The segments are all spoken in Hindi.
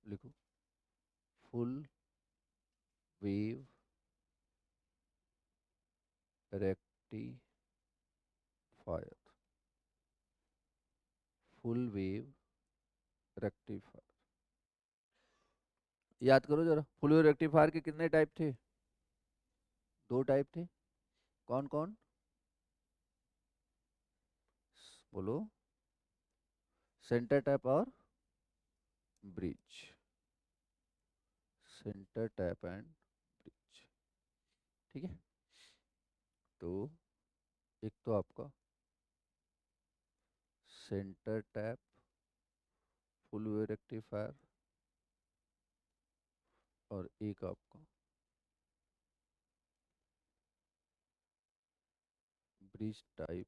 लिखो, full wave rectifier, full wave rectifier. याद करो जरा, फुल वेव रेक्टिफायर के कितने टाइप थे? दो टाइप थे। कौन कौन? बोलो। सेंटर टैप और bridge. Centre tap and bridge. ठीक है। तो एक तो आपका centre tap full wave rectifier, और एक आपका bridge type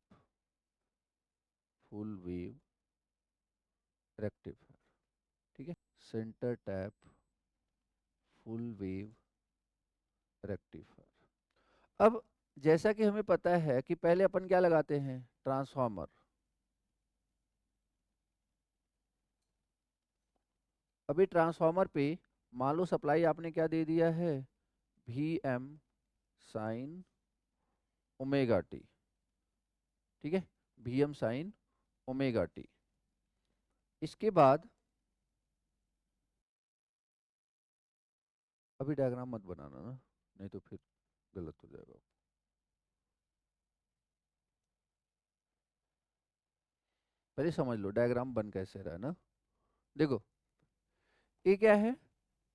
full wave rectifier. ठीक है। Centre tap full wave rectifier. अब जैसा कि हमें पता है कि पहले अपन क्या लगाते हैं? ट्रांसफार्मर। अभी ट्रांसफार्मर पे मान लो सप्लाई आपने क्या दे दिया है? V M sine omega T. ठीक है, V M sine omega T. इसके बाद अभी डायग्राम मत बनाना ना, नहीं तो फिर गलत हो जाएगा। पहले समझ लो डायग्राम बन कैसे रहा है ना। देखो, ये क्या है?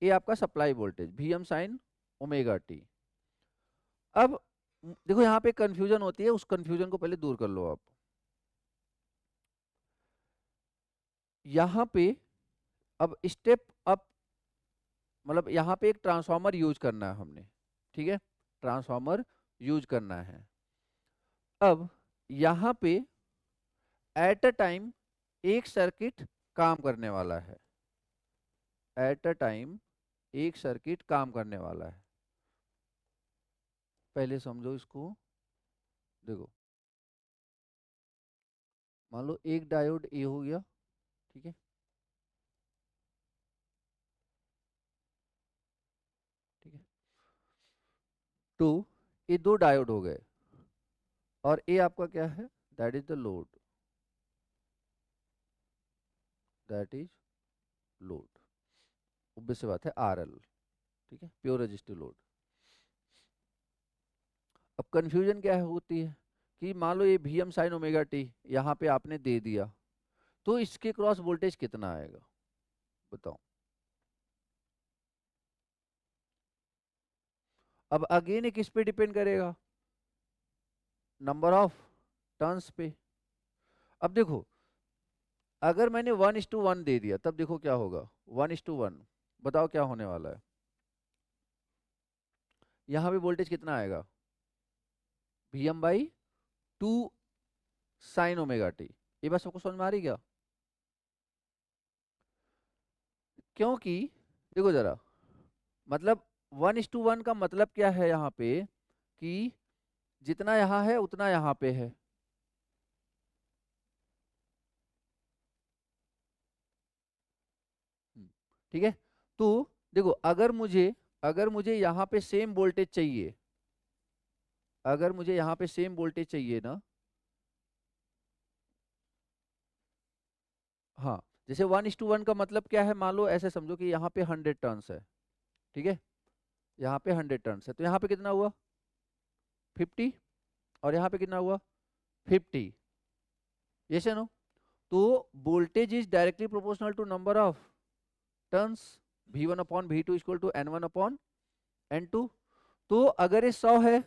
ये आपका supply voltage V M sine omega T. अब देखो यहाँ पे कंफ्यूजन होती है, उस कंफ्यूजन को पहले दूर कर लो आप। यहाँ पे अब स्टेप अप, मतलब यहाँ पे एक ट्रांसफार्मर यूज करना है हमने। ठीक है, ट्रांसफार्मर यूज करना है। अब यहाँ पे एट अ टाइम एक सर्किट काम करने वाला है। एट अ टाइम एक सर्किट काम करने वाला है। पहले समझो इसको। देखो, मान लो एक डायोड ए हो गया। ठीक है, ठीक है। तो ये दो डायोड हो गए, और ए आपका क्या है? That is the load. That is load. Obvious सी बात है, आर एल। ठीक है, प्योर रेजिस्टिव लोड। अब कंफ्यूजन क्या होती है कि मान लो ये V M sine omega T यहाँ पे आपने दे दिया, तो इसके क्रॉस वोल्टेज कितना आएगा? बताओ। अब अगेन ये किस पे डिपेंड करेगा? नंबर ऑफ टर्न्स पे। अब देखो, अगर मैंने 1:1 दे दिया तब देखो क्या होगा? 1:1। बताओ क्या होने वाला है? यहाँ पे वोल्टेज कितना आएगा? V M by 2 sine omega T. ये बात सबको समझ में आ रही क्या? क्योंकि देखो जरा, मतलब 1:1 का मतलब क्या है यहाँ पे? कि जितना यहाँ है उतना यहाँ पे है। हम्म, ठीक है। तो देखो, अगर मुझे यहाँ पे सेम वोल्टेज चाहिए, अगर मुझे यहाँ पे सेम वोल्टेज चाहिए ना। हाँ, जैसे 1:1 का मतलब क्या है? मान लो ऐसे समझो कि यहाँ पे 100 टर्न्स है। ठीक है, यहाँ पे 100 टर्न्स है, तो यहाँ पे कितना हुआ? 50। और यहाँ पे कितना हुआ? 50। यस या नो? तो voltage is directly proportional to number of turns. V1/V2 equal to N1/N2। तो अगर ये 100 है,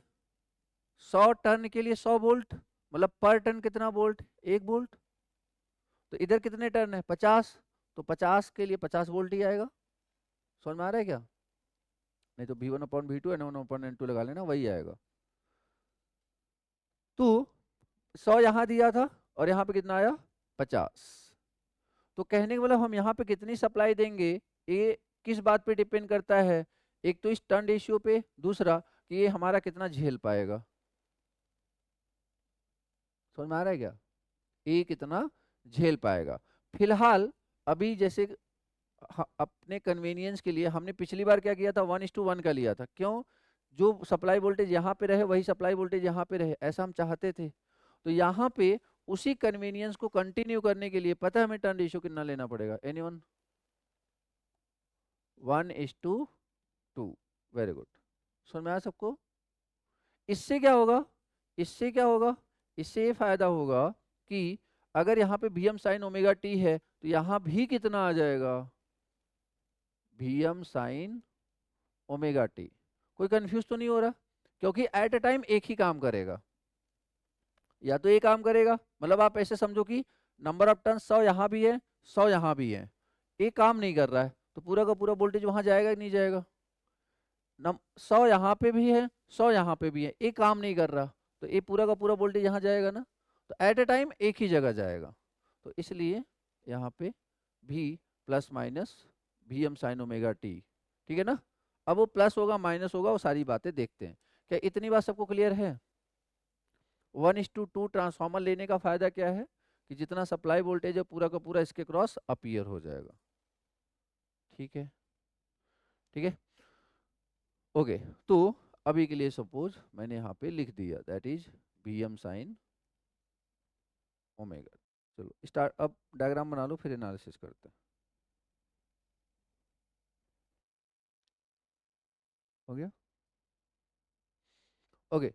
100 टर्न के लिए 100 वोल्ट, मतलब पर टर्न कितना वोल्ट? 1 वोल्ट। तो इधर कितने टर्न है? 50। तो 50 के लिए 50 वोल्ट ही आएगा। समझ में आ रहा है क्या? नहीं तो V1/V2 N1/N2 लगा लेना, वही आएगा। तो 100 यहाँ दिया था, और यहाँ पे कितना आया? 50। तो कहने का मतलब हम यहाँ पे कितनी सप्लाई देंगे, ये किस बात पे डिपेंड करता है? एक तो इस टर्न रेशियो पे, दूसरा कि ये हमारा कितना झेल पाएगा। समझ में आ रहा है क्या? ये कितना झेल पाएगा। फिलहाल अभी जैसे अपने कन्वीनियंस के लिए हमने पिछली बार क्या किया था, 1:1 का लिया था। क्यों? जो सप्लाई वोल्टेज यहाँ पे रहे वही सप्लाई वोल्टेज यहाँ पे रहे, ऐसा हम चाहते थे। तो यहाँ पे उसी कन्वीनियंस को कंटिन्यू करने के लिए पता है हमें टर्न रेशियो कितना लेना पड़ेगा? एनीवन? 1:2। Very good. समझ में आया सबको? इससे क्या होगा, इससे क्या होगा, इससे ये फायदा होगा कि अगर यहाँ पे Vm sin ओमेगा टी है तो यहाँ भी कितना आ जाएगा, Vm sin ओमेगा टी। कोई कंफ्यूज तो नहीं हो रहा? क्योंकि एट अ टाइम एक ही काम करेगा, या तो एक काम करेगा, मतलब आप ऐसे समझो कि नंबर ऑफ टर्न 100 यहाँ भी है 100 यहाँ भी है, एक काम नहीं कर रहा है तो पूरा का पूरा वोल्टेज वहां जाएगा कि नहीं जाएगा? 100 यहाँ पे भी है 100 यहाँ पे भी है, एक काम नहीं कर रहा, तो ये पूरा का पूरा वोल्टेज यहाँ जाएगा ना, तो एट ए टाइम एक ही जगह जाएगा। तो इसलिए यहाँ पे भी plus minus Vm sin omega T, ठीक है ना? अब वो प्लस होगा माइनस होगा वो सारी बातें देखते हैं। क्या इतनी बात सबको क्लियर है? 1:2 ट्रांसफार्मर लेने का फायदा क्या है कि जितना सप्लाई वोल्टेज है पूरा का पूरा इसके क्रॉस अपीयर हो जाएगा। ठीक है, ठीक है, ओके। तो अभी के लिए सपोज मैंने यहाँ पे लिख दिया that is Vm sin omega. चलो स्टार्ट, अब डायग्राम बना लो फिर एनालिसिस करते हैं। हो गया? ओके।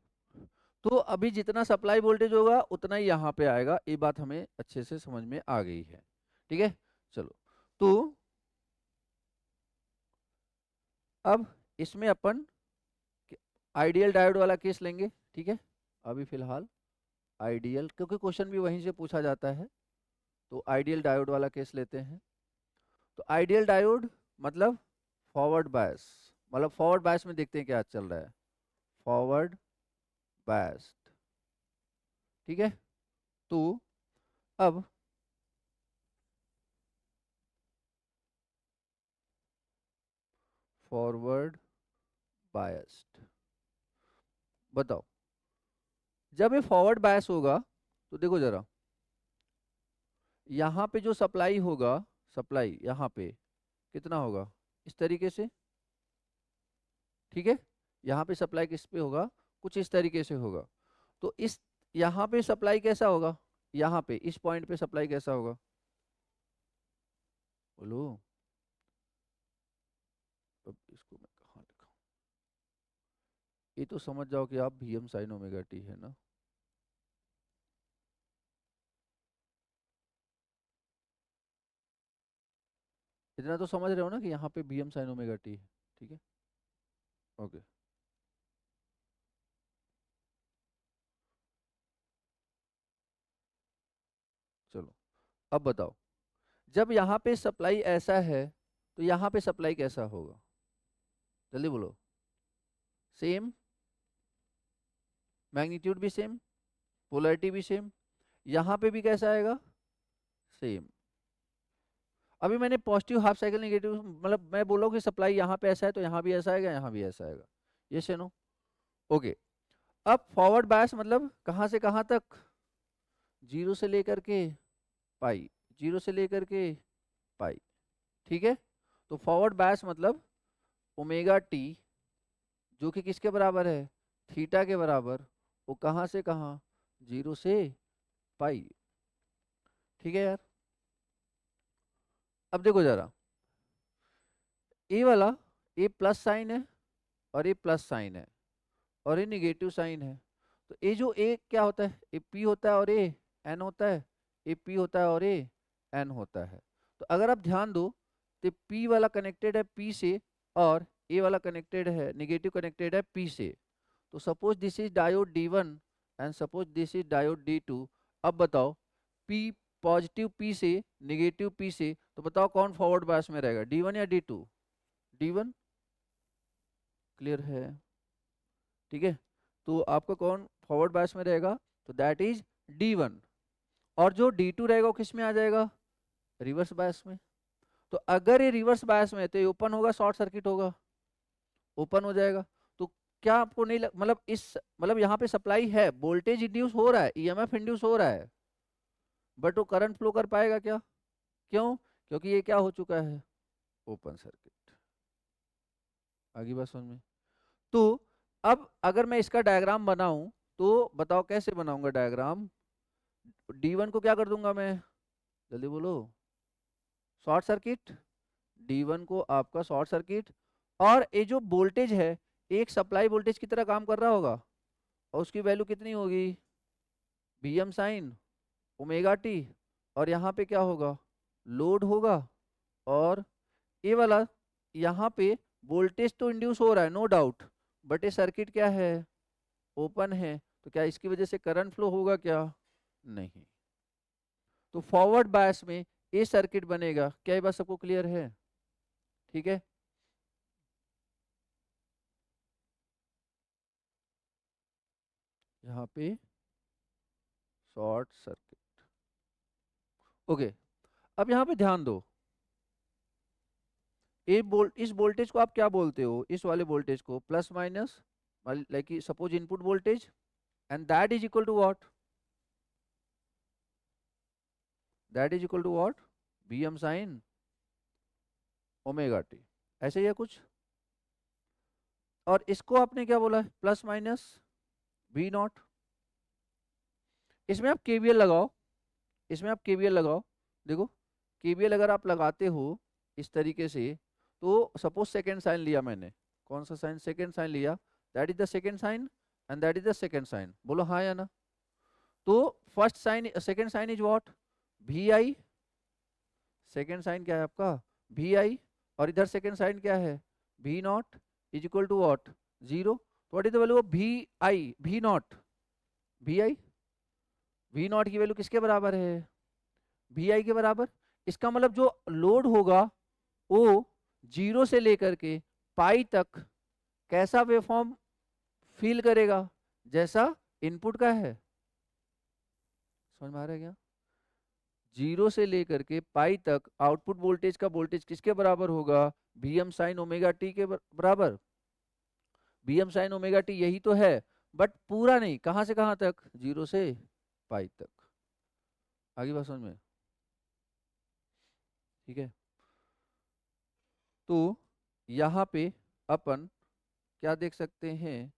तो अभी जितना सप्लाई वोल्टेज होगा उतना ही यहाँ पे आएगा, ये बात हमें अच्छे से समझ में आ गई है। ठीक है, चलो। तो अब इसमें अपन आइडियल डायोड वाला केस लेंगे, ठीक है? अभी फिलहाल आइडियल, क्योंकि क्वेश्चन भी वहीं से पूछा जाता है, तो आइडियल डायोड वाला केस लेते हैं। तो आइडियल डायोड मतलब फॉरवर्ड बायस, मतलब फॉरवर्ड बायस में देखते हैं क्या चल रहा है, फॉरवर्ड बायस्ड। ठीक है, तो अब फॉरवर्ड बायस्ड, बताओ जब ये फॉरवर्ड बायस होगा तो देखो जरा, यहाँ पे जो सप्लाई होगा, सप्लाई यहाँ पे कितना होगा, इस तरीके से। ठीक है, यहाँ पे सप्लाई किस पे होगा, कुछ इस तरीके से होगा। तो इस यहाँ पे सप्लाई कैसा होगा, यहाँ पे इस पॉइंट पे सप्लाई कैसा होगा, बोलो। अब इसको मैं कहाँ लिखा, ये तो समझ जाओ कि आप Vm sin ओमेगा टी है ना। इतना तो समझ रहे हो ना कि यहाँ पे Vm sin ओमेगा टी है। ठीक है, ओके। चलो अब बताओ, जब यहाँ पे सप्लाई ऐसा है तो यहाँ पे सप्लाई कैसा होगा, जल्दी बोलो। सेम, मैग्नीट्यूड भी सेम, पोलैरिटी भी सेम, यहाँ पे भी कैसा आएगा, सेम। अभी मैंने पॉजिटिव हाफ साइकिल नेगेटिव, मतलब मैं बोला कि सप्लाई यहाँ पे ऐसा है तो यहाँ भी ऐसा आएगा यहाँ भी ऐसा आएगा, ये से नो। ओके, अब फॉरवर्ड बायस मतलब कहाँ से कहाँ तक, 0 से लेकर के पाई, 0 से लेकर के पाई। ठीक है, तो फॉरवर्ड बायस मतलब ओमेगा टी जो कि किसके बराबर है, थीटा के बराबर, वो कहाँ से कहाँ, 0 से पाई। ठीक है यार, अब देखो जरा, ये वाला ये प्लस साइन है और ये प्लस साइन है और ये निगेटिव साइन है, तो ये जो ए क्या होता है, ये पी होता है और ये एन होता है, ये पी होता है और ये एन होता है। तो अगर आप ध्यान दो तो पी वाला कनेक्टेड है पी से और ए वाला कनेक्टेड है, निगेटिव कनेक्टेड है पी से। तो suppose this is diode D1 and suppose this is diode D2। अब बताओ पी पॉजिटिव पी से निगेटिव पी से, तो बताओ कौन फॉरवर्ड बायस में रहेगा, D1 या D2? D1, क्लियर है? ठीक है, तो आपका कौन फॉरवर्ड बायस में रहेगा, तो दैट इज D1। और जो D2 रहेगा वो किस में आ जाएगा, रिवर्स बायस में। तो अगर ये रिवर्स बायस में है तो ये ओपन होगा शॉर्ट सर्किट होगा, ओपन हो जाएगा। तो क्या आपको नहीं मतलब इस मतलब यहाँ पे सप्लाई है, वोल्टेज इंड्यूस हो रहा है, ईएमएफ इंड्यूस हो रहा है, बट वो करंट फ्लो कर पाएगा क्या? क्यों? क्योंकि ये क्या हो चुका है, ओपन सर्किट। आगे बात समझ में? तो अब अगर मैं इसका डायग्राम बनाऊं तो बताओ कैसे बनाऊंगा डायग्राम। D1 को क्या कर दूंगा मैं, जल्दी बोलो, शॉर्ट सर्किट। D1 को आपका शॉर्ट सर्किट, और ये जो वोल्टेज है एक सप्लाई वोल्टेज की तरह काम कर रहा होगा, और उसकी वैल्यू कितनी होगी, Vm साइन ओमेगा टी, और यहाँ पे क्या होगा, लोड होगा, और ये वाला यहाँ पे वोल्टेज तो इंड्यूस हो रहा है नो डाउट, बट ये सर्किट क्या है, ओपन है, तो क्या इसकी वजह से करंट फ्लो होगा क्या, नहीं। तो फॉरवर्ड बायस में ये सर्किट बनेगा, क्या ये बात सबको क्लियर है? ठीक है। यहाँ पे शॉर्ट सर्किट, ओके। अब यहाँ पे ध्यान दो, इस वोल्टेज को आप क्या बोलते हो, इस वाले वोल्टेज को plus minus, like suppose input voltage, and that is equal to what, that is equal to what, Vm sine omega T, ऐसे ही है कुछ। और इसको आपने क्या बोला है, प्लस माइनस V नॉट। इसमें आप KVL लगाओ, इसमें आप KVL लगाओ, देखो KVL अगर आप लगाते हो इस तरीके से, तो सपोज सेकेंड साइन लिया मैंने, कौन सा साइन, सेकेंड साइन लिया, that is the second sign and that is the second sign, बोलो हाँ या ना। तो first sign, second sign is what, VI, second sign क्या है आपका, VI, और इधर सेकेंड साइन क्या है, V not is equal to what, zero. तो what is the value of VI, V not, VI, V not की वैल्यू किसके बराबर है, VI के बराबर। इसका मतलब जो लोड होगा वो जीरो से लेकर के पाई तक कैसा वेवफॉर्म फील करेगा, जैसा इनपुट का है, समझ में आ रहा है क्या, जीरो से लेकर के पाई तक आउटपुट वोल्टेज का वोल्टेज किसके बराबर होगा, Vm साइन ओमेगा टी के बराबर। Vm साइन ओमेगा टी यही तो है, बट पूरा नहीं, कहां से कहां तक, जीरो से पाई तक। आगे बात समझ में? ठीक है। तो यहाँ पे अपन क्या देख सकते हैं,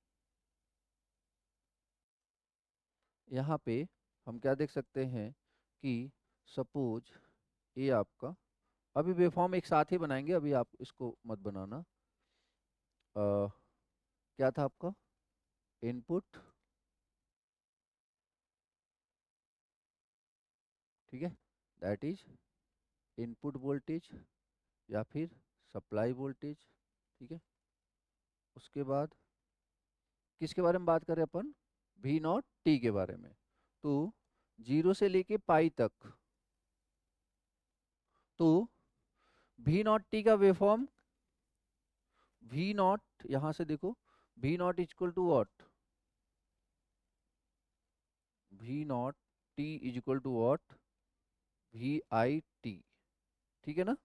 यहाँ पे हम क्या देख सकते हैं कि सपोज ये आपका, अभी वेवफॉर्म एक साथ ही बनाएंगे, अभी आप इसको मत बनाना। क्या था आपका, इनपुट, ठीक है, दैट इज इनपुट वोल्टेज या फिर सप्लाई वोल्टेज, ठीक है। उसके बाद किसके बारे में बात करें अपन, V नॉट टी के बारे में। तो जीरो से लेके पाई तक, तो V नॉट टी का वेवफॉर्म, V नॉट, यहां से देखो, V not equal to what, V not T is equal to what, VI T, ठीक है ना।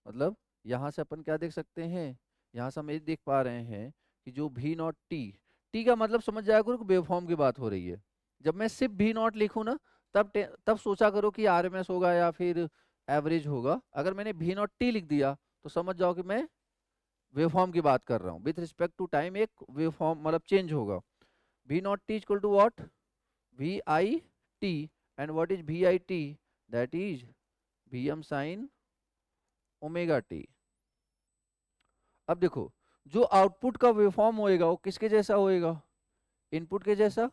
मतलब यहाँ से अपन क्या देख सकते हैं, यहाँ से हम ये देख पा रहे हैं कि जो V नॉट टी, टी का मतलब समझ जाया करो कि वेवफॉर्म की बात हो रही है। जब मैं सिर्फ V नॉट लिखूँ ना, तब सोचा करो कि RMS होगा या फिर एवरेज होगा। अगर मैंने V नॉट टी लिख दिया तो समझ जाओ कि मैं वेवफॉर्म की बात कर रहा हूँ, विथ रिस्पेक्ट टू टाइम एक वेवफॉर्म मतलब चेंज होगा। V not T equal to what, VI T, and what is VI T, that is Vm sine omega T. अब देखो, जो आउटपुट का वेवफॉर्म होएगा वो किसके जैसा होएगा, इनपुट के जैसा।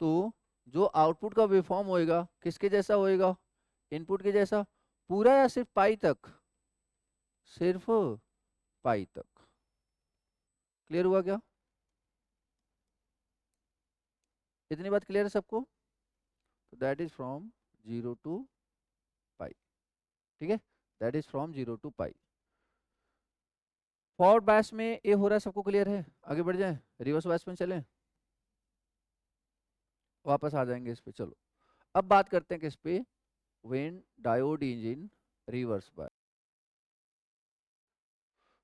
तो जो आउटपुट का वेवफॉर्म होएगा किसके जैसा होएगा, इनपुट के जैसा, पूरा या सिर्फ पाई तक, सिर्फ पाई तक। क्लियर हुआ क्या, इतनी बात क्लियर है सबको। तो that is from zero to pi, ठीक है, that is from zero to pi. Forward batch में ये हो रहा है, सबको क्लियर है। आगे बढ़ जाए, रिवर्स बैच में चलें, वापस आ जाएंगे इस पे। चलो अब बात करते हैं किस पे, when diode is in reverse bias.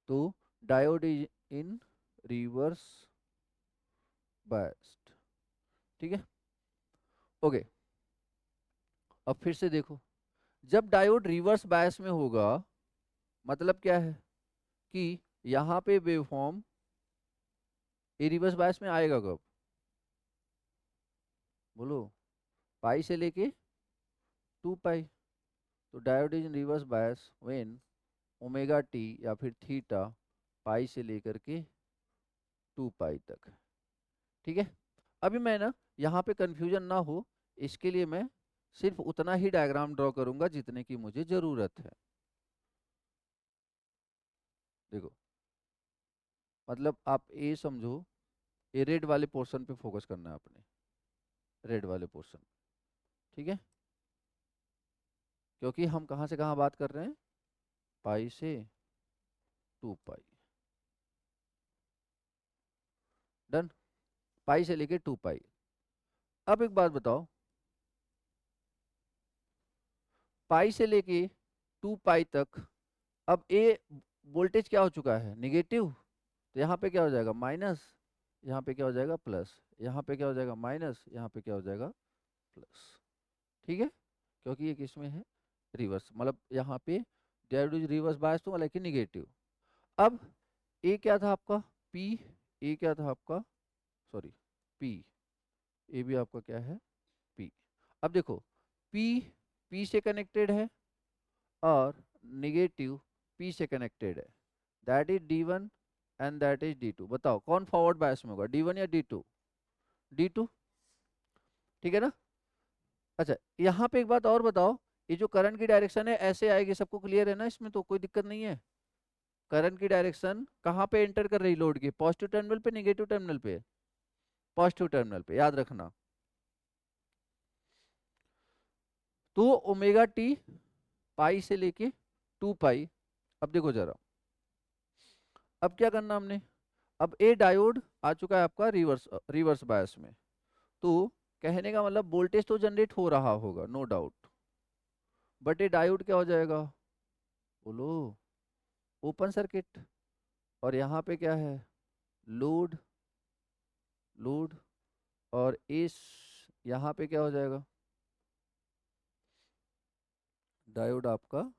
तो diode is in reverse biased, ठीक है, ओके। अब फिर से देखो, जब डायोड रिवर्स बायस में होगा मतलब क्या है कि यहाँ पे वेवफॉर्म ये रिवर्स बायस में आएगा कब, बोलो, पाई से लेके 2 पाई। तो diode is in reverse bias when omega T या फिर थीटा पाई से लेकर के 2 पाई तक। ठीक है, अभी मैं ना यहाँ पे कंफ्यूजन ना हो इसके लिए मैं सिर्फ उतना ही डायग्राम ड्रॉ करूंगा जितने की मुझे जरूरत है। देखो, मतलब आप ये समझो, ये रेड वाले पोर्शन पे फोकस करना है आपने, रेड वाले पोर्शन, ठीक है, क्योंकि हम कहाँ से कहाँ बात कर रहे हैं, पाई से 2 पाई। डन, पाई से लेके 2 पाई। अब एक बात बताओ, पाई से लेके 2 पाई तक अब ए वोल्टेज क्या हो चुका है, निगेटिव। तो यहाँ पे क्या हो जाएगा, माइनस, यहाँ पे क्या हो जाएगा, प्लस, यहाँ पे क्या हो जाएगा, माइनस, यहाँ पे क्या हो जाएगा, प्लस। ठीक है, क्योंकि ये किस में है, रिवर्स, मतलब यहाँ पे डायोड इज रिवर्स बायस तो मतलब कि निगेटिव। अब ए क्या था आपका, पी, ए क्या था आपका, सॉरी, पी, ए भी आपका क्या है, पी। अब देखो, पी पी से कनेक्टेड है और निगेटिव पी से कनेक्टेड है, that is D1 and that is D2। बताओ कौन फॉरवर्ड बायस में होगा, D1 या D2, D2, ठीक है ना। अच्छा, यहाँ पे एक बात और बताओ, ये जो करंट की डायरेक्शन है ऐसे आएगी, सबको क्लियर है ना, इसमें तो कोई दिक्कत नहीं है। करंट की डायरेक्शन कहाँ पे एंटर कर रही लोड की, पॉजिटिव टर्मिनल पे, निगेटिव टर्मिनल पे, पॉजिटिव टर्मिनल पे, याद रखना। तो ओमेगा टी पाई से लेके 2 पाई। अब देखो जरा, अब क्या करना हमने, अब ए डायोड आ चुका है आपका रिवर्स रिवर्स बायस में। तो कहने का मतलब वोल्टेज तो जनरेट हो रहा होगा, नो डाउट, बट ये डायोड क्या हो जाएगा, बोलो, ओपन सर्किट। और यहाँ पे क्या है, लोड, लोड, और इस यहाँ पे क्या हो जाएगा, डायोड आपका,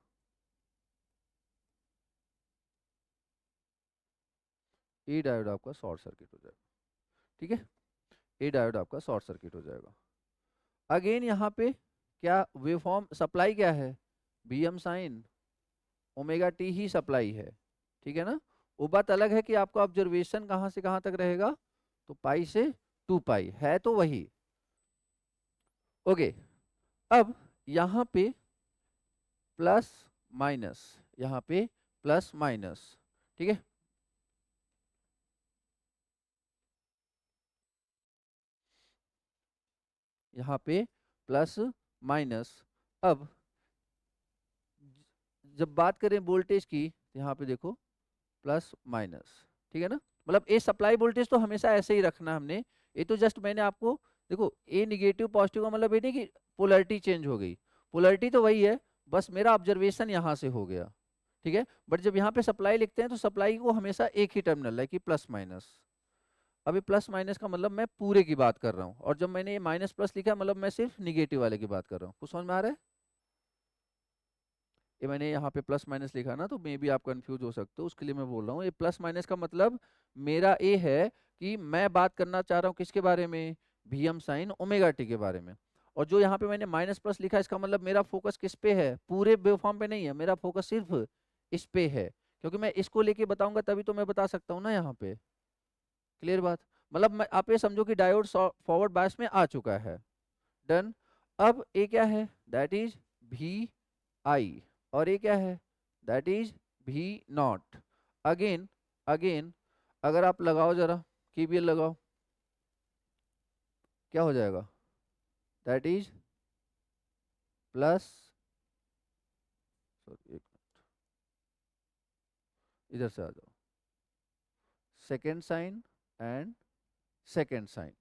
ए डायोड आपका शॉर्ट सर्किट हो जाएगा। ठीक है, ए डायोड आपका शॉर्ट सर्किट हो जाएगा। अगेन यहाँ पे क्या वेवफॉर्म सप्लाई क्या है, B M sine omega T ही सप्लाई है, ठीक है ना। वो बात अलग है कि आपका ऑब्जर्वेशन कहाँ से कहाँ तक रहेगा, तो पाई से 2 पाई है तो वही। ओके, अब यहाँ पे प्लस माइनस, यहाँ पे प्लस माइनस, ठीक है। यहाँ पे प्लस माइनस। अब जब बात करें वोल्टेज की, यहाँ पे देखो प्लस माइनस, ठीक है ना। मतलब ए सप्लाई वोल्टेज तो हमेशा ऐसे ही रखना हमने, ये तो जस्ट मैंने आपको, देखो ए निगेटिव पॉजिटिव का मतलब ये नहीं कि पोलैरिटी चेंज हो गई, पोलैरिटी तो वही है, बस मेरा ऑब्जर्वेशन यहाँ से हो गया, ठीक है। बट जब यहाँ पे सप्लाई लिखते हैं तो सप्लाई को हमेशा एक ही टर्मिनल है कि प्लस माइनस। अभी प्लस माइनस का मतलब मैं पूरे की बात कर रहा हूँ, और जब मैंने ये माइनस प्लस लिखा मतलब मैं सिर्फ निगेटिव वाले की बात कर रहा हूँ। कुछ समझ में आ रहा है, ये मैंने यहाँ पे प्लस माइनस लिखा ना, तो मे भी आप कंफ्यूज हो सकते हो, उसके लिए मैं बोल रहा हूँ, ये प्लस माइनस का मतलब मेरा ये है कि मैं बात करना चाह रहा हूँ किसके बारे में, V M sine omega T के बारे में। और जो यहाँ पे मैंने माइनस प्लस लिखा, इसका मतलब मेरा फोकस किस पे है, पूरे वेवफॉर्म पे नहीं है, मेरा फोकस सिर्फ इस पे है, क्योंकि मैं इसको लेके बताऊंगा तभी तो मैं बता सकता हूँ ना यहाँ पे। क्लियर बात, मतलब मैं, आप ये समझो कि डायोड फॉरवर्ड बायस में आ चुका है। डन, अब ये क्या है, दैट इज वी आई, और ये क्या है, that is V not. Again, again अगर आप लगाओ जरा, केवीएल लगाओ, क्या हो जाएगा, दैट इज प्लस, सॉरी एक मिनट, इधर से आ जाओ, second sign and second sine,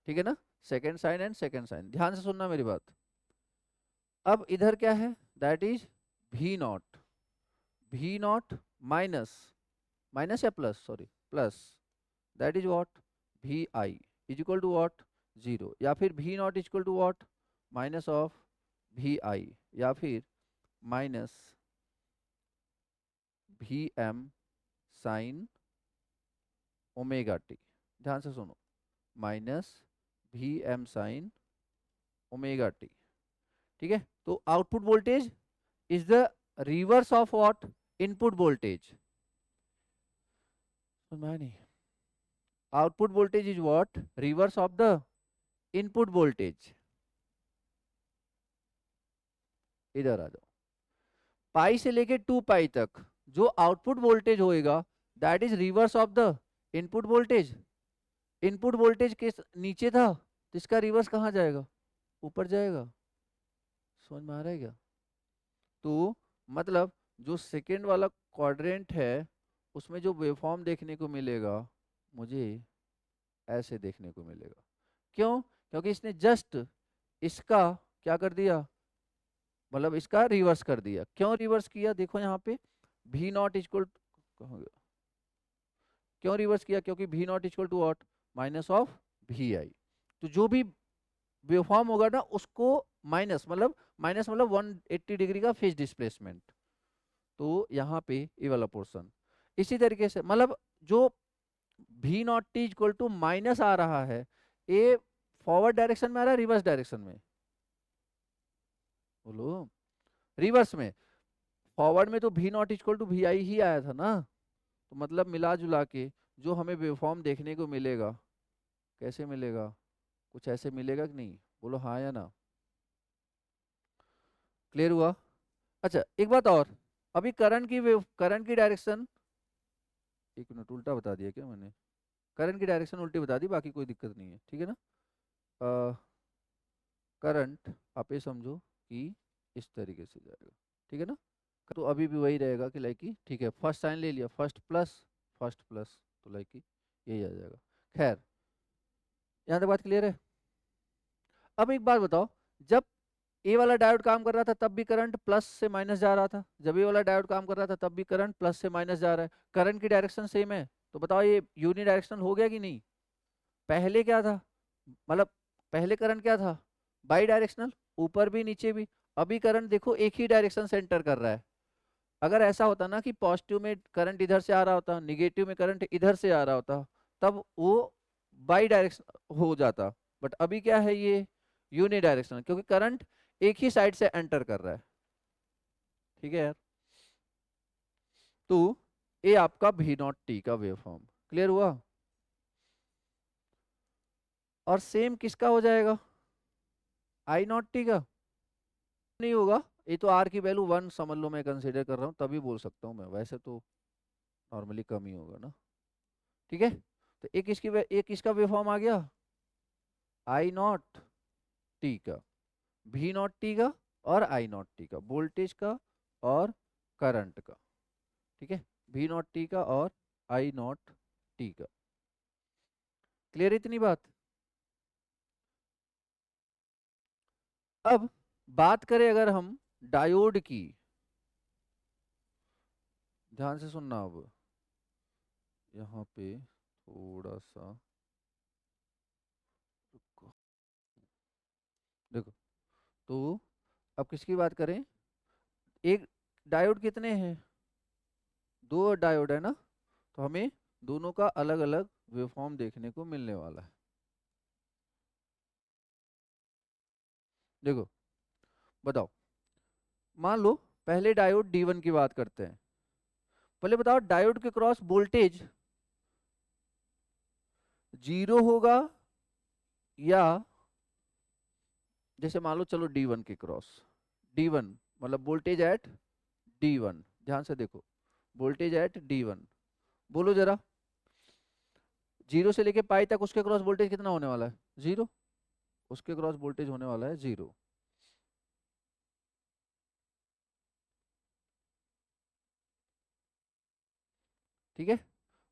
ठीक है ना, second sign and second sine, ध्यान से सुनना मेरी बात। अब इधर क्या है, that is V not, V not minus, minus या plus, sorry plus, that is what, V I is equal to what, 0, या फिर V not is equal to what, minus of V I, या फिर माइनस भी एम साइन ओमेगा टी, ध्यान से सुनो, माइनस भी एम साइन ओमेगा टी। ठीक है, तो output voltage is the reverse of what, input voltage. नहीं, output voltage is what, reverse of the input voltage. इधर आ जाओ, पाई से लेके 2 पाई तक जो आउटपुट वोल्टेज होएगा that is reverse of the input voltage. Input voltage के नीचे था तो इसका रिवर्स कहाँ जाएगा, ऊपर जाएगा। समझ में आ रहा है क्या? तो मतलब जो सेकेंड वाला क्वाड्रेंट है उसमें जो वेवफॉर्म देखने को मिलेगा मुझे ऐसे देखने को मिलेगा। क्यों? क्योंकि इसने जस्ट इसका क्या कर दिया, मतलब इसका रिवर्स कर दिया। क्यों रिवर्स किया, देखो यहाँ पे भी नॉट इक्वल, क्यों रिवर्स किया, क्योंकि V not equal to what, minus of V I. तो जो भी वेवफॉर्म होगा ना उसको माइनस मतलब 180 डिग्री का फेज डिस्प्लेसमेंट। तो यहाँ पे ये वाला पोर्शन इसी तरीके से, मतलब जो भी not T equal to minus आ रहा है, ये फॉरवर्ड डायरेक्शन में आ रहा है, रिवर्स डायरेक्शन में, बोलो रिवर्स में। फॉरवर्ड में तो भी नॉट इक्वल टू भी आई ही आया था ना, तो मतलब मिला जुला के जो हमें वेवफॉर्म देखने को मिलेगा, कैसे मिलेगा, कुछ ऐसे मिलेगा कि नहीं, बोलो हाँ या ना। क्लियर हुआ? अच्छा एक बात और, अभी करंट की डायरेक्शन, एक मिनट उल्टा बता दिया क्या मैंने, करंट की डायरेक्शन उल्टी बता दी, बाकी कोई दिक्कत नहीं है, ठीक है ना। करंट आप ये समझो कि इस तरीके से जाएगा, ठीक है ना। तो अभी भी वही रहेगा कि लाइक की, ठीक है, फर्स्ट साइन ले लिया, फर्स्ट प्लस तो लाइक की यही आ जाएगा। खैर यहाँ तक बात क्लियर है। अब एक बात बताओ, जब ए वाला डायोड काम कर रहा था तब भी करंट प्लस से माइनस जा रहा था, जब ए वाला डायोड काम कर रहा था तब भी करंट प्लस से माइनस जा रहा है, करंट की डायरेक्शन सेम है, तो बताओ ये यूनि डायरेक्शनल हो गया कि नहीं। पहले क्या था, मतलब पहले करंट क्या था, बाई डायरेक्शनल, ऊपर भी नीचे भी। अभी करंट देखो एक ही डायरेक्शन से एंटर कर रहा है। अगर ऐसा होता ना कि पॉजिटिव में करंट इधर से आ रहा होता, निगेटिव में करंट इधर से आ रहा होता, तब वो बाई डायरेक्शन हो जाता। बट अभी क्या है, ये यूनि डायरेक्शनल, क्योंकि करंट एक ही साइड से एंटर कर रहा है। ठीक है यार, तो ये आपका भी नॉट टी का वेव फॉर्म क्लियर हुआ। और सेम किसका हो जाएगा, आई नॉट टी का नहीं होगा। ये तो आर की वैल्यू 1 समझ लो, मैं कंसीडर कर रहा हूँ तभी बोल सकता हूँ मैं, वैसे तो नॉर्मली कम ही होगा ना। ठीक है, तो एक इसका वेव फॉर्म आ गया आई नॉट टी का, भी नॉट टी का, और आई नॉट टी का, वोल्टेज का और करंट का। ठीक है, भी नॉट टी का और आई नॉट टी का। क्लियर इतनी बात। अब बात करें अगर हम डायोड की, ध्यान से सुनना, अब यहाँ पे थोड़ा सा रुको, देखो, तो अब किसकी बात करें, एक डायोड कितने हैं, 2 डायोड है ना, तो हमें दोनों का अलग अलग वेवफॉर्म देखने को मिलने वाला है। देखो बताओ, मान लो पहले डायोड D1 की बात करते हैं। पहले बताओ डायोड के क्रॉस वोल्टेज 0 होगा, या जैसे मान लो चलो D1 के क्रॉस, D1 मतलब वोल्टेज एट D1, ध्यान से देखो, वोल्टेज एट D1, बोलो जरा, 0 से लेके पाई तक उसके क्रॉस वोल्टेज कितना होने वाला है, 0, उसके क्रॉस वोल्टेज होने वाला है 0। ठीक है,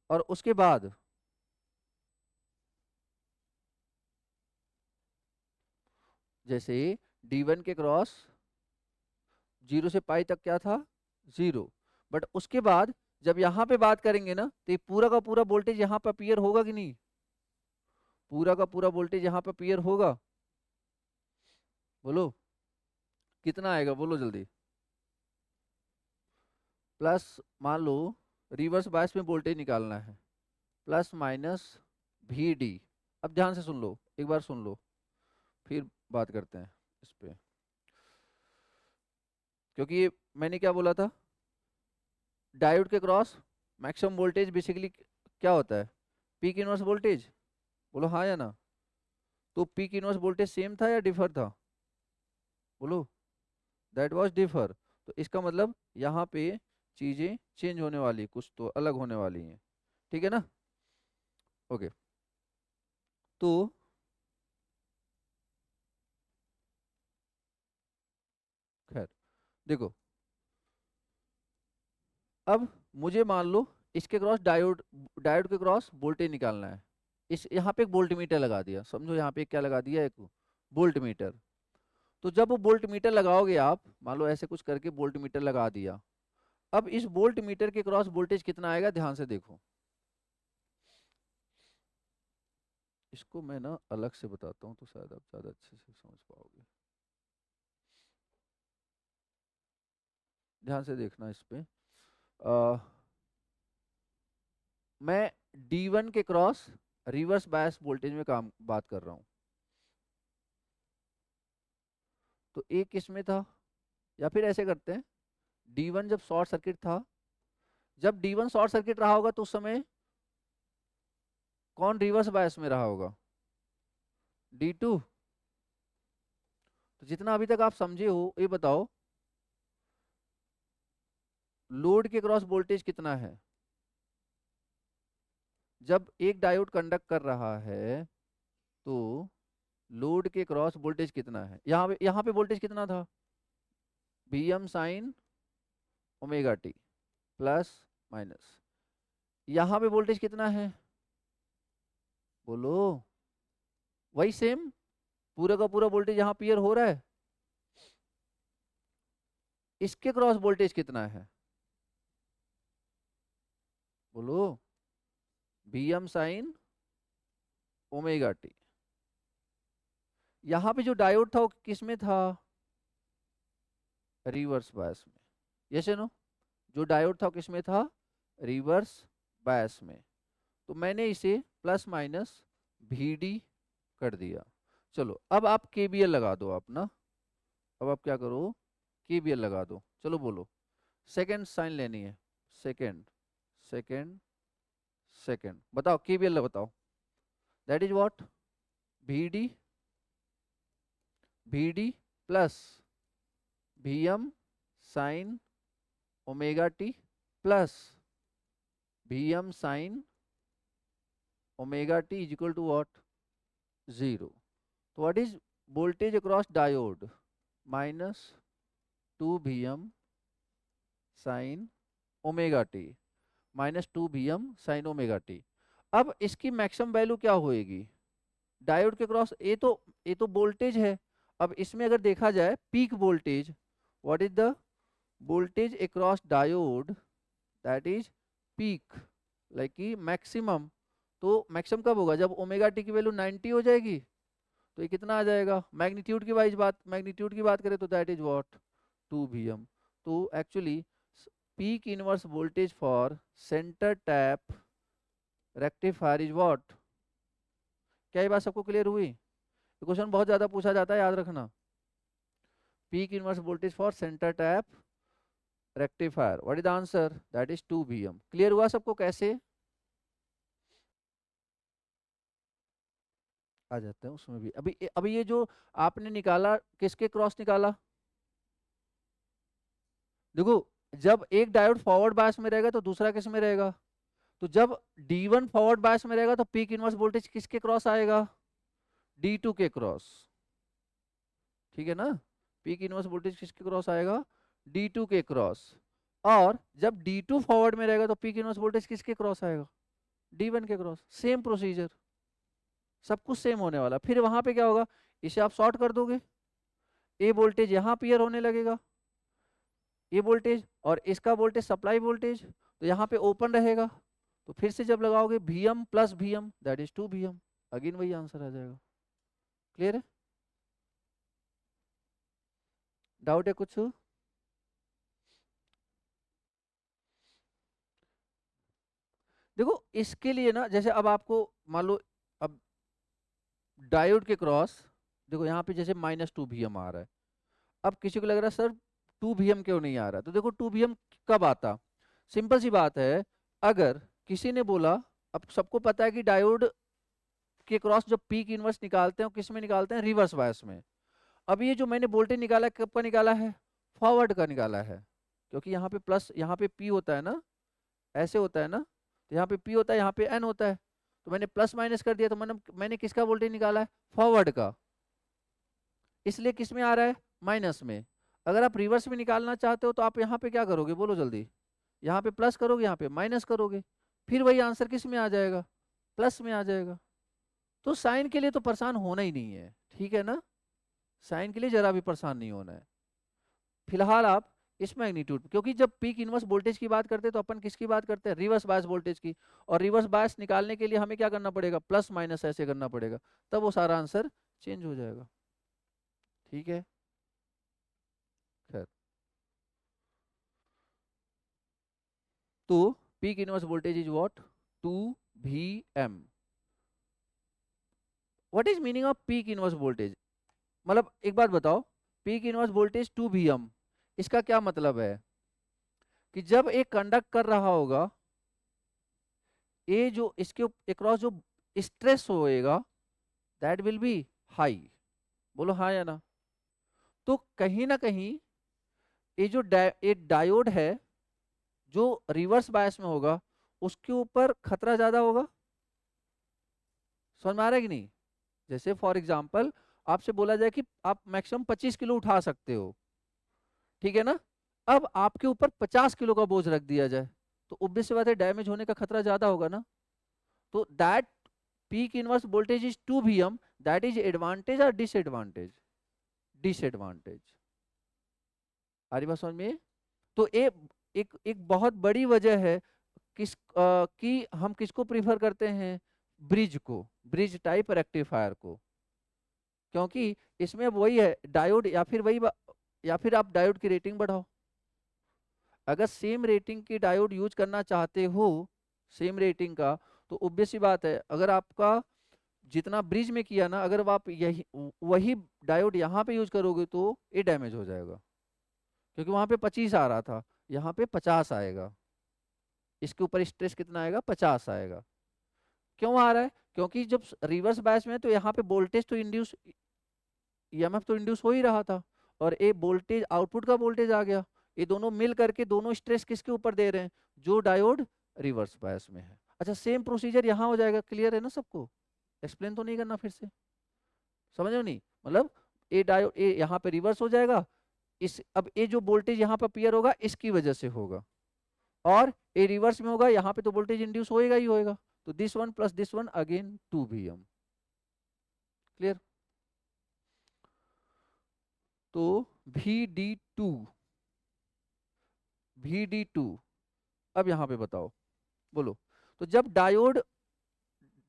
और उसके बाद जैसे D1 के क्रॉस 0 से पाई तक क्या था, 0, बट उसके बाद जब यहाँ पे बात करेंगे ना तो ये पूरा का पूरा वोल्टेज यहाँ पे अपीयर होगा कि नहीं, पूरा का पूरा वोल्टेज यहाँ पे अपीयर होगा, बोलो कितना आएगा, बोलो जल्दी। प्लस मान लो रिवर्स बायस में वोल्टेज निकालना है, प्लस माइनस वी डी। अब ध्यान से सुन लो, एक बार सुन लो, फिर बात करते हैं इस पे, क्योंकि ये मैंने क्या बोला था, डायोड के क्रॉस मैक्सिमम वोल्टेज बेसिकली क्या होता है, पीक इनवर्स वोल्टेज। बोलो हाँ या ना। तो पीक इनवर्स वोल्टेज सेम था या डिफर था, बोलो। That was differ. तो इसका मतलब यहाँ पे चीजें चेंज होने वाली, कुछ तो अलग होने वाली हैं, ठीक है ना। ओके, तो खैर देखो, अब मुझे मान लो इसके क्रॉस डायोड, डायोड के क्रॉस वोल्टेज निकालना है। इस यहाँ पे एक वोल्ट मीटर लगा दिया, समझो यहाँ पे क्या लगा दिया, एक वोल्ट मीटर। तो जब वो वोल्ट मीटर लगाओगे आप, मान लो ऐसे कुछ करके वोल्ट मीटर लगा दिया, अब इस वोल्ट मीटर के क्रॉस वोल्टेज कितना आएगा, ध्यान से देखो। इसको मैं ना अलग से बताता हूँ तो शायद आप ज्यादा अच्छे से समझ पाओगे। ध्यान से देखना इस पे। मैं D1 के क्रॉस रिवर्स बायस वोल्टेज में काम बात कर रहा हूँ। तो एक किसमें था, या फिर ऐसे करते हैं, D1 जब शॉर्ट सर्किट था, जब D1 शॉर्ट सर्किट रहा होगा तो उस समय कौन रिवर्स बायस में रहा होगा, D2। तो जितना अभी तक आप समझे हो ये बताओ, लोड के क्रॉस वोल्टेज कितना है, जब एक डायोड कंडक्ट कर रहा है तो लोड के क्रॉस वोल्टेज कितना है, यहाँ पे वोल्टेज कितना था, Vm sine omega T plus minus. यहाँ पे वोल्टेज कितना है, बोलो, वही सेम, पूरा का पूरा वोल्टेज यहाँ क्लियर हो रहा है। इसके क्रॉस वोल्टेज कितना है, बोलो, Vm साइन ओमेगा टी। यहाँ पे जो डायोड था वो किस में था, रिवर्स बायस में, यस नो। जो डायोड था किस में था, रिवर्स बायस में। तो मैंने इसे प्लस माइनस Vd कर दिया। चलो अब आप KVL लगा दो आप ना, अब आप क्या करो, KVL लगा दो। चलो बोलो, सेकंड साइन लेनी है, सेकंड, सेकंड, सेकंड, बताओ KVL बताओ। That is what, Vd, Vd plus Vm sine omega T plus Vm sine omega T is equal to what, zero. तो what is voltage across diode, minus 2 Vm sine omega T, minus 2 Vm sine omega T. अब इसकी मैक्सिमम वैल्यू क्या होएगी, डायोड के क्रॉस, ये तो वोल्टेज है। अब इसमें अगर देखा जाए peak voltage, what is the voltage across diode, that is peak, like कि मैक्सिमम। तो मैक्सिमम कब होगा, जब ओमेगा टी की वैल्यू 90 हो जाएगी। तो ये कितना आ जाएगा, मैग्नीट्यूड की वाइज बात, मैग्नीट्यूड की बात करें तो दैट इज व्हाट, 2 Vm। तो actually peak inverse voltage for centre tap rectifier is what. क्या ये बात सबको क्लियर हुई, क्वेश्चन बहुत ज्यादा पूछा जाता है, याद रखना। Peak inverse voltage for centre tap rectifier, what is the answer, that is 2 Vm। Clear हुआ सबको कैसे, आ जाते हैं उसमें भी। अभी ये जो आपने निकाला, किसके क्रॉस निकाला, देखो, जब एक डायोड फॉरवर्ड बायस में रहेगा तो दूसरा किस में रहेगा। तो जब D1 फॉरवर्ड बायस में रहेगा तो पीक इनवर्स वोल्टेज किसके क्रॉस आएगा, D2 के क्रॉस, ठीक है ना। पीक इनवर्स वोल्टेज किसके क्रॉस आएगा, D2 के क्रॉस। और जब D2 फॉरवर्ड में रहेगा तो पीक इनवर्स वोल्टेज किसके क्रॉस आएगा, D1 के क्रॉस। सेम प्रोसीजर, सब कुछ सेम होने वाला। फिर वहां पे क्या होगा, इसे आप शॉर्ट कर दोगे, ये वोल्टेज यहाँ अपीयर होने लगेगा, ये वोल्टेज और इसका वोल्टेज सप्लाई वोल्टेज, तो यहाँ पे ओपन रहेगा। तो फिर से जब लगाओगे Vm plus Vm, that is 2 Vm, again वही आंसर आ जाएगा। क्लियर है, डाउट है कुछ, देखो इसके लिए ना, जैसे अब आपको मान लो, अब डायोड के क्रॉस देखो यहाँ पे जैसे -2 VA आ रहा है। अब किसी को लग रहा है सर 2 VA क्यों नहीं आ रहा, तो देखो 2 VA कब आता, सिंपल सी बात है। अगर किसी ने बोला, अब सबको पता है कि डायोड के क्रॉस जब पीक इनवर्स निकालते हैं, किस में निकालते हैं, रिवर्स बायस में। अब ये जो मैंने वोल्टेज निकाला है, कब का निकाला है, फॉरवर्ड का निकाला है, क्योंकि यहाँ पे प्लस, यहाँ पे पी होता है ना, ऐसे होता है ना, तो यहाँ पे पी होता है, यहाँ पे एन होता है, तो मैंने प्लस माइनस कर दिया, तो मैंने किसका वोल्टेज निकाला है, फॉरवर्ड का, इसलिए किस में आ रहा है, माइनस में। अगर आप रिवर्स में निकालना चाहते हो तो आप यहाँ पे क्या करोगे, बोलो जल्दी, यहाँ पे प्लस करोगे, यहाँ पे माइनस करोगे, फिर वही आंसर किस में आ जाएगा, प्लस में आ जाएगा। तो साइन के लिए तो परेशान होना ही नहीं है, ठीक है ना, साइन के लिए जरा भी परेशान नहीं होना है फिलहाल आप इस मैग्नीट्यूड, क्योंकि जब पीक इनवर्स वोल्टेज की बात करते हैं तो अपन किसकी बात करते हैं, रिवर्स बायस वोल्टेज की। और रिवर्स बायस निकालने के लिए हमें क्या करना पड़ेगा, प्लस माइनस ऐसे करना पड़ेगा, तब वो सारा आंसर चेंज हो जाएगा, ठीक है। खैर, तो peak inverse voltage is what, 2 VM। What is meaning off peak inverse voltage, मतलब एक बात बताओ, पीक इनवर्स वोल्टेज 2 VM, इसका क्या मतलब है, कि जब एक कंडक्ट कर रहा होगा, ये जो इसके अक्रॉस जो स्ट्रेस होएगा, दैट विल बी हाई, बोलो हाँ या ना। तो कहीं ना कहीं ये जो एक डायोड है जो रिवर्स बायस में होगा, उसके ऊपर खतरा ज्यादा होगा, समझ में आ रहा है कि नहीं। जैसे फॉर एग्जांपल आपसे बोला जाए कि आप मैक्सिमम 25 किलो उठा सकते हो, ठीक है ना, अब आपके ऊपर 50 किलो का बोझ रख दिया जाए, तो ऑब्वियस सी बात है डैमेज होने का खतरा ज्यादा होगा ना। तो that peak inverse voltage is 2 VM, that is advantage और डिसएडवांटेज, डिसएडवांटेज, आ रही बात समझ में। तो एक एक बहुत बड़ी वजह है कि हम किसको प्रीफर करते हैं, ब्रिज को, ब्रिज टाइप रेक्टिफायर को, क्योंकि इसमें अब वही है डायोड, या फिर या फिर आप डायोड की रेटिंग बढ़ाओ। अगर सेम रेटिंग की डायोड यूज करना चाहते हो, सेम रेटिंग का, तो ऑब्वियस सी बात है, अगर आपका जितना ब्रिज में किया ना, अगर आप यही वही डायोड यहाँ पे यूज करोगे तो ये डैमेज हो जाएगा, क्योंकि वहां पे 25 आ रहा था, यहाँ पे 50 आएगा, इसके ऊपर स्ट्रेस कितना आएगा, 50 आएगा। क्यों आ रहा है, क्योंकि जब रिवर्स बायस में है, तो यहाँ पे वोल्टेज तो इंड्यूस, ईएमएफ तो इंड्यूस हो ही रहा था, और ये वोल्टेज आउटपुट का वोल्टेज आ गया, ये दोनों मिल करके दोनों स्ट्रेस किसके ऊपर दे रहे हैं, जो डायोड रिवर्स बायस में है। अच्छा, सेम प्रोसीजर यहाँ हो जाएगा, क्लियर है ना सबको, एक्सप्लेन तो नहीं करना फिर से, समझो नहीं, मतलब ये डायोड ये यहाँ पे रिवर्स हो जाएगा, इस अब ये जो वोल्टेज यहाँ पर अपीयर होगा इसकी वजह से होगा, और ये रिवर्स में होगा, यहाँ पे तो वोल्टेज इंड्यूस होएगा ही होएगा, तो this one plus this one again 2 VM, clear. तो VD2, VD2, अब यहाँ पे बताओ, बोलो, तो जब डायोड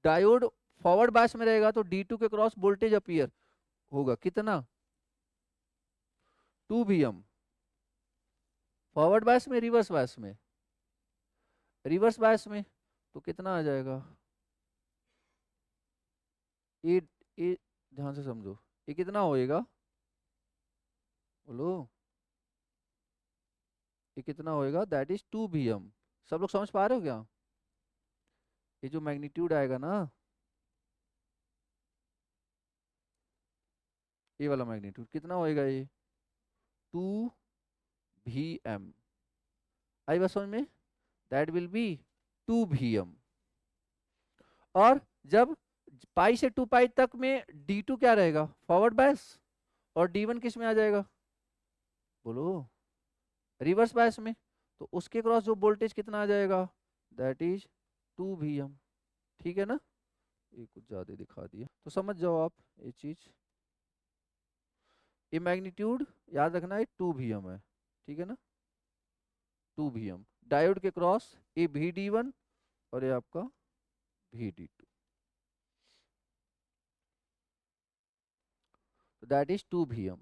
डायोड फॉरवर्ड बायस में रहेगा तो D2 के क्रॉस वोल्टेज अपीयर होगा कितना, 2 VM, फॉरवर्ड बायस में, रिवर्स बायस में, रिवर्स बायस में, तो कितना आ जाएगा, ये ये ध्यान से समझो, ये कितना होएगा, बोलो, ये कितना होएगा, दैट इज 2 VM। सब लोग समझ पा रहे हो क्या, ये जो मैग्नीट्यूड आएगा ना, ये वाला मैग्नीट्यूड कितना होएगा, ये 2 VM, आई बात समझ में, दैट विल बी 2 VM। और जब पाई से 2 पाई तक में D2 क्या रहेगा, फॉरवर्ड बायस, और D1 किस में आ जाएगा, बोलो, रिवर्स बायस में, तो उसके क्रॉस जो वोल्टेज कितना आ जाएगा, दैट इज 2 VM, ठीक है ना। ये कुछ ज्यादा दिखा दिया, तो समझ जाओ आप ये चीज, ये मैग्नीट्यूड याद रखना है 2 VM है, ठीक है ना, 2 VM डायोड के क्रॉस, ये VD1 और ये आपका VD2, तो that is 2 VM।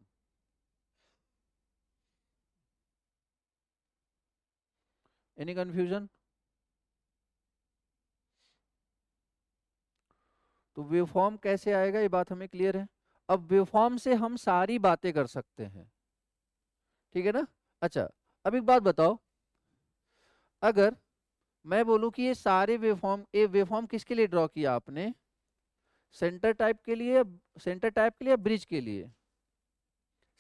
Any confusion, तो वेवफॉर्म कैसे आएगा, ये बात हमें क्लियर है। अब वेवफॉर्म से हम सारी बातें कर सकते हैं, ठीक है ना। अच्छा, अब एक बात बताओ, अगर मैं बोलूं कि ये सारे वेवफॉर्म, ये वेवफॉर्म किसके लिए ड्रॉ किया आपने, सेंटर टाइप के लिए, सेंटर टाइप के लिए, ब्रिज के लिए,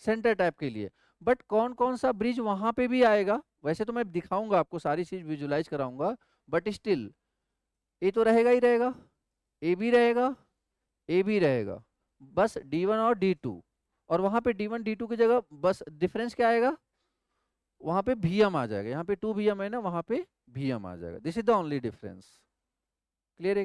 सेंटर टाइप के लिए। बट कौन कौन सा ब्रिज वहां पे भी आएगा, वैसे तो मैं दिखाऊंगा आपको, सारी चीज विजुलाइज कराऊंगा, बट स्टिल ए तो रहेगा ही रहेगा, ए भी रहेगा, ए भी रहेगा, बस D1 और D2। और वहां पे D1 D2 की जगह बस डिफरेंस क्या आएगा, वहां पे Vm आ जाएगा, यहाँ पे 2 Vm है ना, वहां पे Vm आ जाएगा, this is the only difference. Clear है क्या?